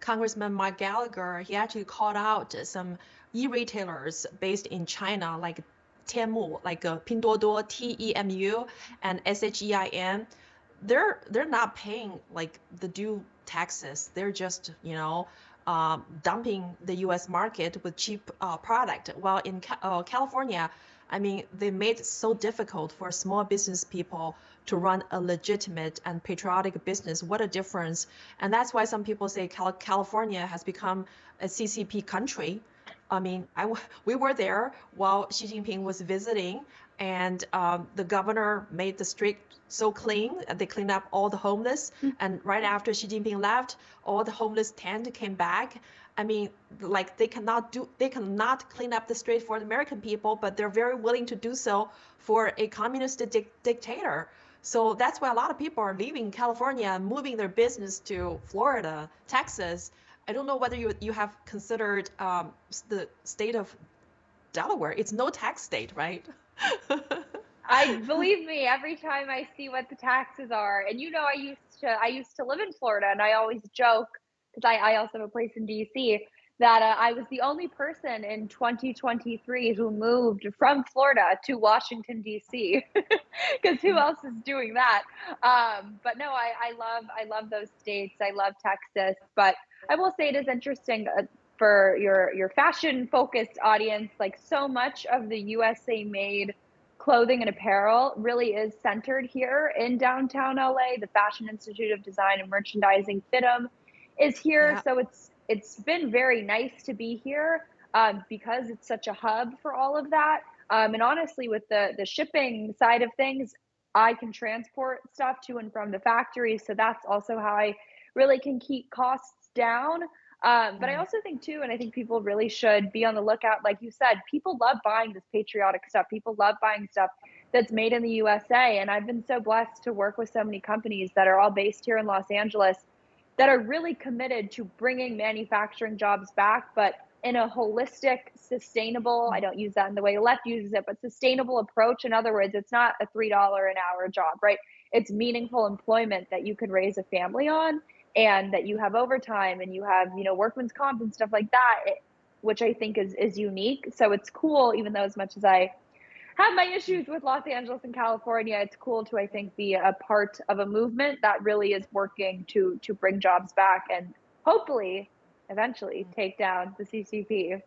Congressman Mike Gallagher, he actually called out some e-retailers based in China, like Temu, like Pinduoduo, Temu, and Shein. They're not paying like the due taxes. They're just dumping the U.S. market with cheap product. While in California, I mean, they made it so difficult for small business people to run a legitimate and patriotic business. What a difference. And that's why some people say California has become a CCP country. I mean, we were there while Xi Jinping was visiting, and the governor made the street so clean, and they cleaned up all the homeless. And right after Xi Jinping left, all the homeless tent came back. I mean, like they cannot clean up the street for the American people, but they're very willing to do so for a communist dictator. So that's why a lot of people are leaving California and moving their business to Florida, Texas. I don't know whether you have considered the state of Delaware. It's no tax state, right? Believe me, every time I see what the taxes are, and I used to live in Florida, and I always joke because I also have a place in DC that I was the only person in 2023 who moved from Florida to Washington DC, because who else is doing that? But no, I love those states. I love Texas, but I will say it is interesting for your fashion focused audience. Like, so much of the USA made clothing and apparel really is centered here in downtown LA. The Fashion Institute of Design and Merchandising, FIDM, is here. Yeah. So it's been very nice to be here because it's such a hub for all of that. And honestly, with the shipping side of things, I can transport stuff to and from the factory. So that's also how I really can keep costs down. But I also think too, and I think people really should be on the lookout, like you said, people love buying this patriotic stuff. People love buying stuff that's made in the USA. And I've been so blessed to work with so many companies that are all based here in Los Angeles that are really committed to bringing manufacturing jobs back, but in a holistic, sustainable, I don't use that in the way the left uses it, but sustainable approach. In other words, it's not a $3 an hour job, right? It's meaningful employment that you could raise a family on, and that you have overtime, and you have, workman's comp and stuff like that, which I think is unique. So it's cool, even though as much as I have my issues with Los Angeles and California, it's cool to, I think, be a part of a movement that really is working to bring jobs back and hopefully eventually take down the CCP.